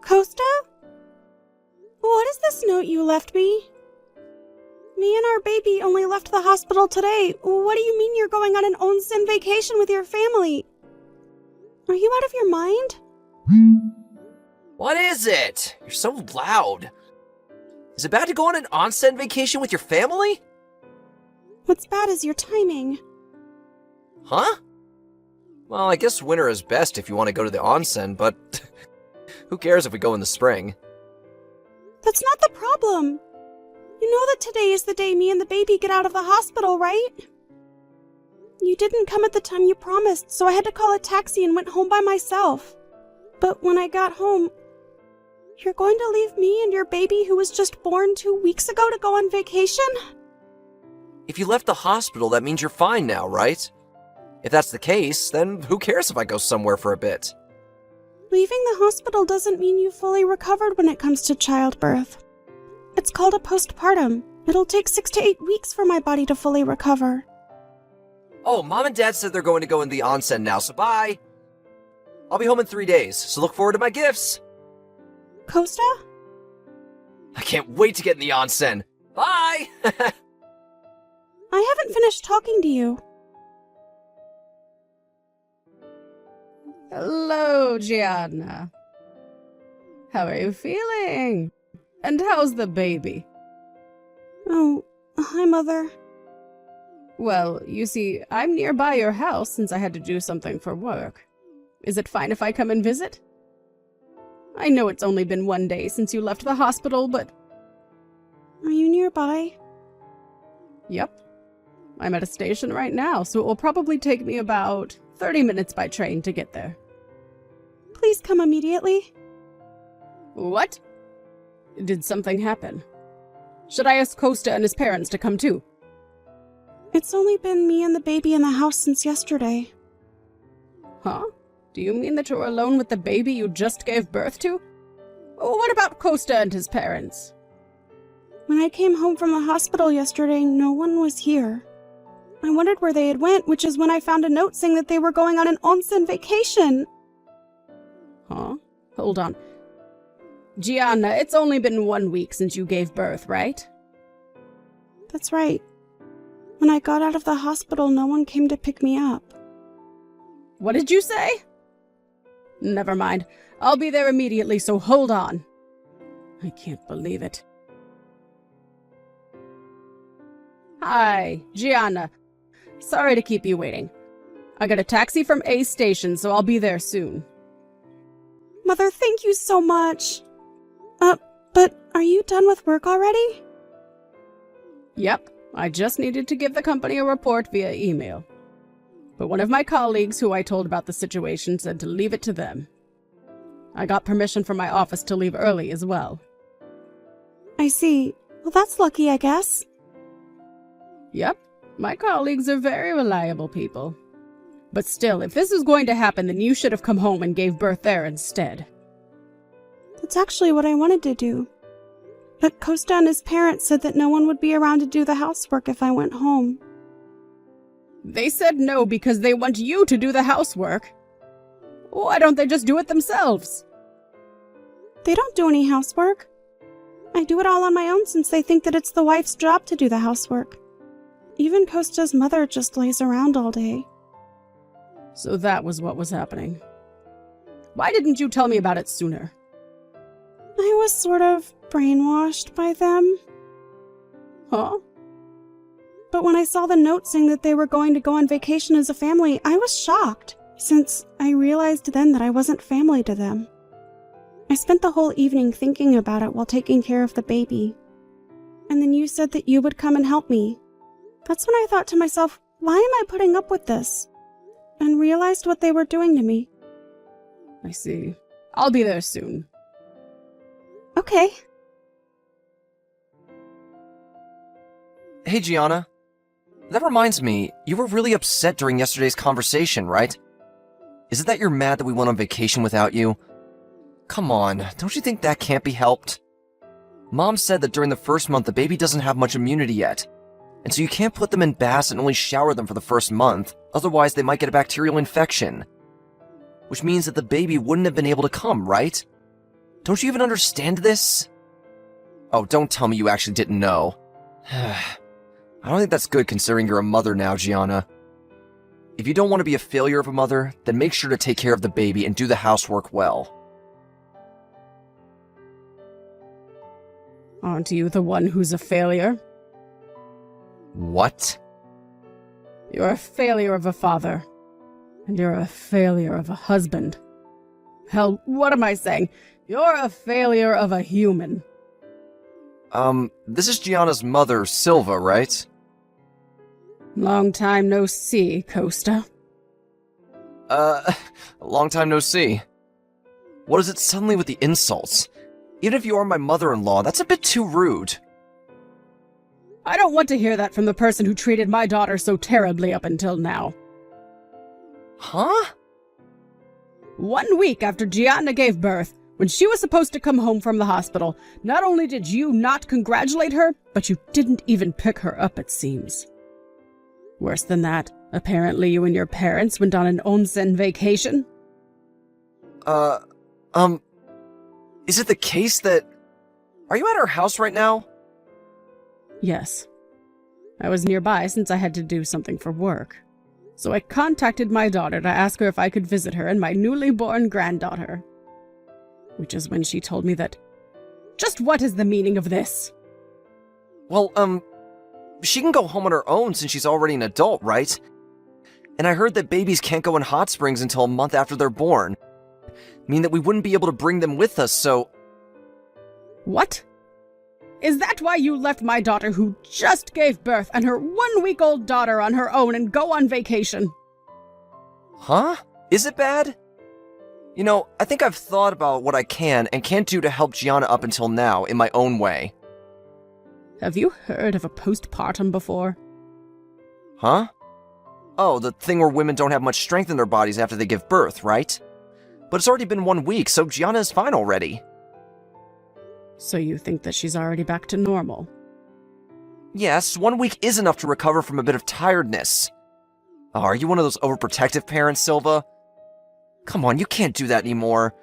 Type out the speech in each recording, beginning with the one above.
Costa? What is this note you left me? Me and our baby only left the hospital today. What do you mean you're going on an onsen vacation with your family? Are you out of your mind? What is it? You're so loud. Is it bad to go on an onsen vacation with your family? What's bad is your timing. Huh? Well, I guess winter is best if you want to go to the onsen, but who cares if we go in the spring? That's not the problem. You know that today is the day me and the baby get out of the hospital, right? You didn't come at the time you promised, so I had to call a taxi and went home by myself. But when I got home, you're going to leave me and your baby who was just born 2 weeks ago to go on vacation? If you left the hospital, that means you're fine now, right? If that's the case, then who cares if I go somewhere for a bit? Leaving the hospital doesn't mean you fully recovered when it comes to childbirth. It's called a postpartum. It'll take 6 to 8 weeks for my body to fully recover. Oh, Mom and Dad said they're going to go in the onsen now, so bye! I'll be home in 3 days, so look forward to my gifts! Costa? I can't wait to get in the onsen! Bye! I haven't finished talking to you. Hello, Gianna. How are you feeling? And how's the baby? Oh, hi, Mother. Well, you see, I'm nearby your house since I had to do something for work. Is it fine if I come and visit? I know it's only been 1 day since you left the hospital, but... Are you nearby? Yep. I'm at a station right now, so it will probably take me about 30 minutes by train to get there. Please come immediately. What? Did something happen? Should I ask Costa and his parents to come too? It's only been me and the baby in the house since yesterday. Huh? Do you mean that you're alone with the baby you just gave birth to? What about Costa and his parents? When I came home from the hospital yesterday, no one was here. I wondered where they had went, which is when I found a note saying that they were going on an onsen vacation. Huh? Hold on. Gianna, it's only been 1 week since you gave birth, right? That's right. When I got out of the hospital, no one came to pick me up. What did you say? Never mind. I'll be there immediately, so hold on. I can't believe it. Hi, Gianna. Sorry to keep you waiting. I got a taxi from A station, so I'll be there soon. Mother, thank you so much. But are you done with work already? Yep, I just needed to give the company a report via email. But one of my colleagues who I told about the situation said to leave it to them. I got permission from my office to leave early as well. I see. Well, that's lucky, I guess. Yep, my colleagues are very reliable people. But still, if this is going to happen, then you should have come home and gave birth there instead. That's actually what I wanted to do. But Costa and his parents said that no one would be around to do the housework if I went home. They said no because they want you to do the housework. Why don't they just do it themselves? They don't do any housework. I do it all on my own since they think that it's the wife's job to do the housework. Even Costa's mother just lays around all day. So that was what was happening. Why didn't you tell me about it sooner? I was sort of brainwashed by them. Huh? But when I saw the note saying that they were going to go on vacation as a family, I was shocked, since I realized then that I wasn't family to them. I spent the whole evening thinking about it while taking care of the baby. And then you said that you would come and help me. That's when I thought to myself, why am I putting up with this? And realized what they were doing to me. I see. I'll be there soon. Okay. Hey, Gianna. That reminds me, you were really upset during yesterday's conversation, right? Is it that you're mad that we went on vacation without you? Come on, don't you think that can't be helped? Mom said that during the first month the baby doesn't have much immunity yet, and so you can't put them in baths and only shower them for the first month, otherwise they might get a bacterial infection. Which means that the baby wouldn't have been able to come, right? Don't you even understand this? Oh, don't tell me you actually didn't know. I don't think that's good considering you're a mother now, Gianna. If you don't want to be a failure of a mother, then make sure to take care of the baby and do the housework well. Aren't you the one who's a failure? What? You're a failure of a father. And you're a failure of a husband. Hell, what am I saying? You're a failure of a human. This is Gianna's mother, Silva, right? Long time no see, Costa. Long time no see. What is it suddenly with the insults? Even if you are my mother-in-law, that's a bit too rude. I don't want to hear that from the person who treated my daughter so terribly up until now. Huh? 1 week after Gianna gave birth, when she was supposed to come home from the hospital, not only did you not congratulate her, but you didn't even pick her up, it seems. Worse than that, apparently you and your parents went on an onsen vacation. Is it the case that... Are you at our house right now? Yes. I was nearby since I had to do something for work. So I contacted my daughter to ask her if I could visit her and my newly born granddaughter. Which is when she told me that... Just what is the meaning of this? Well, she can go home on her own since she's already an adult, right? And I heard that babies can't go in hot springs until a month after they're born. Mean that we wouldn't be able to bring them with us, so... What? Is that why you left my daughter who just gave birth and her 1-week-old daughter on her own and go on vacation? Huh? Is it bad? You know, I think I've thought about what I can and can't do to help Gianna up until now in my own way. Have you heard of a postpartum before? Huh? Oh, the thing where women don't have much strength in their bodies after they give birth, right? But it's already been 1 week, so Gianna is fine already. So you think that she's already back to normal? Yes, 1 week is enough to recover from a bit of tiredness. Oh, are you one of those overprotective parents, Silva? Come on, you can't do that anymore.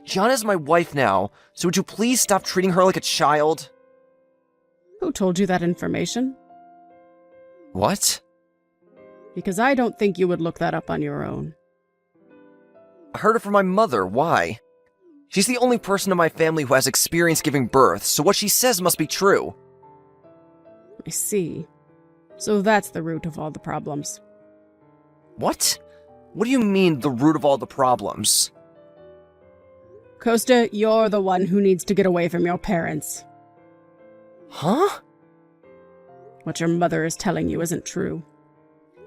Gianna's my wife now, so would you please stop treating her like a child? Who told you that information? What? Because I don't think you would look that up on your own. I heard it from my mother. Why? She's the only person in my family who has experience giving birth, so what she says must be true. I see. So that's the root of all the problems. What? What do you mean, the root of all the problems? Costa, you're the one who needs to get away from your parents. Huh? What your mother is telling you isn't true.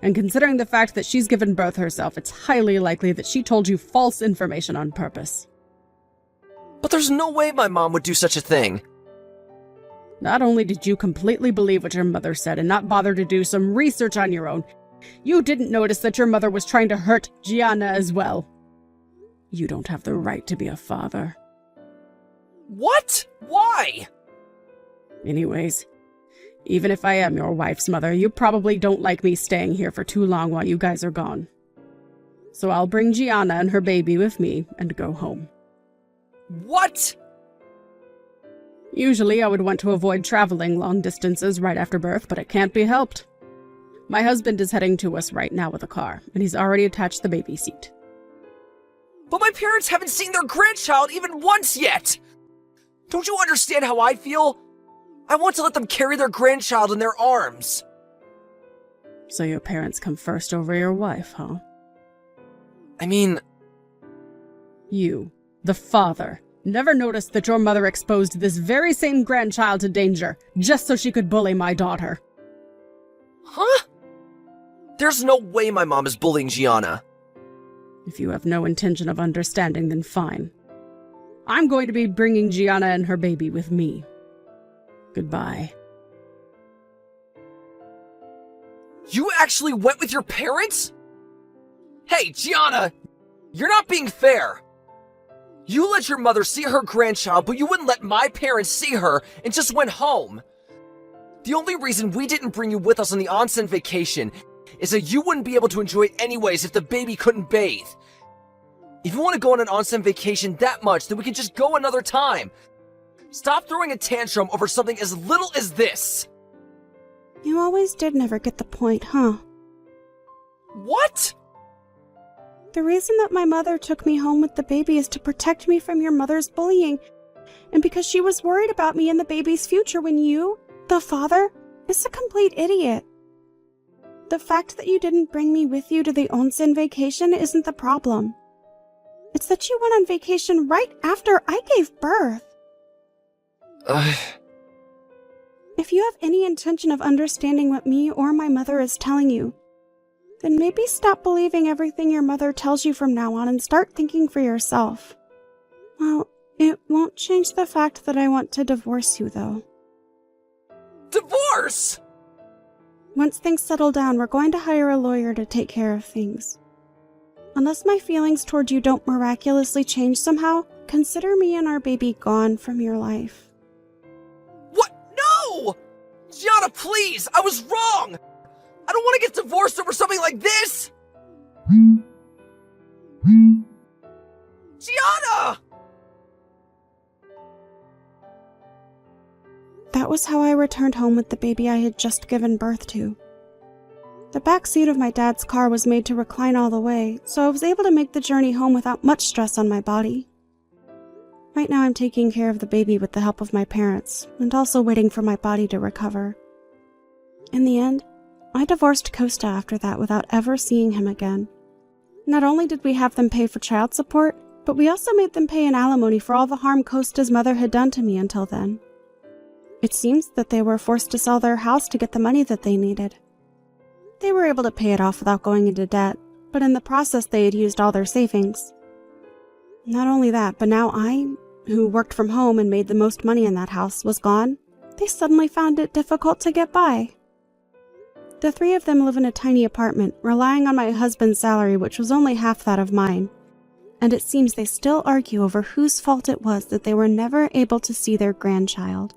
And considering the fact that she's given birth herself, it's highly likely that she told you false information on purpose. But there's no way my mom would do such a thing. Not only did you completely believe what your mother said and not bother to do some research on your own, you didn't notice that your mother was trying to hurt Gianna as well. You don't have the right to be a father. What? Why? Anyways, even if I am your wife's mother, you probably don't like me staying here for too long while you guys are gone. So I'll bring Gianna and her baby with me and go home. What? Usually I would want to avoid traveling long distances right after birth, but it can't be helped. My husband is heading to us right now with a car, and he's already attached the baby seat. But my parents haven't seen their grandchild even once yet! Don't you understand how I feel? I want to let them carry their grandchild in their arms. So your parents come first over your wife, huh? I mean... You, the father, never noticed that your mother exposed this very same grandchild to danger, just so she could bully my daughter. Huh? There's no way my mom is bullying Gianna. If you have no intention of understanding, then fine. I'm going to be bringing Gianna and her baby with me. Goodbye. You actually went with your parents? Hey, Gianna! You're not being fair! You let your mother see her grandchild, but you wouldn't let my parents see her and just went home. The only reason we didn't bring you with us on the onsen vacation is that you wouldn't be able to enjoy it anyways if the baby couldn't bathe. If you want to go on an onsen vacation that much, then we can just go another time. Stop throwing a tantrum over something as little as this. You always did never get the point, huh? What? The reason that my mother took me home with the baby is to protect me from your mother's bullying, and because she was worried about me and the baby's future when you, the father, is a complete idiot. The fact that you didn't bring me with you to the onsen vacation isn't the problem. It's that you went on vacation right after I gave birth. If you have any intention of understanding what me or my mother is telling you, then maybe stop believing everything your mother tells you from now on and start thinking for yourself. Well, it won't change the fact that I want to divorce you, though. Divorce? Once things settle down, we're going to hire a lawyer to take care of things. Unless my feelings toward you don't miraculously change somehow, consider me and our baby gone from your life. What? No! Gianna, please! I was wrong! I don't want to get divorced over something like this! Gianna! That was how I returned home with the baby I had just given birth to. The back seat of my dad's car was made to recline all the way, so I was able to make the journey home without much stress on my body. Right now I'm taking care of the baby with the help of my parents, and also waiting for my body to recover. In the end, I divorced Costa after that without ever seeing him again. Not only did we have them pay for child support, but we also made them pay an alimony for all the harm Costa's mother had done to me until then. It seems that they were forced to sell their house to get the money that they needed. They were able to pay it off without going into debt, but in the process they had used all their savings. Not only that, but now I, who worked from home and made the most money in that house, was gone. They suddenly found it difficult to get by. The three of them live in a tiny apartment, relying on my husband's salary, which was only half that of mine. And it seems they still argue over whose fault it was that they were never able to see their grandchild.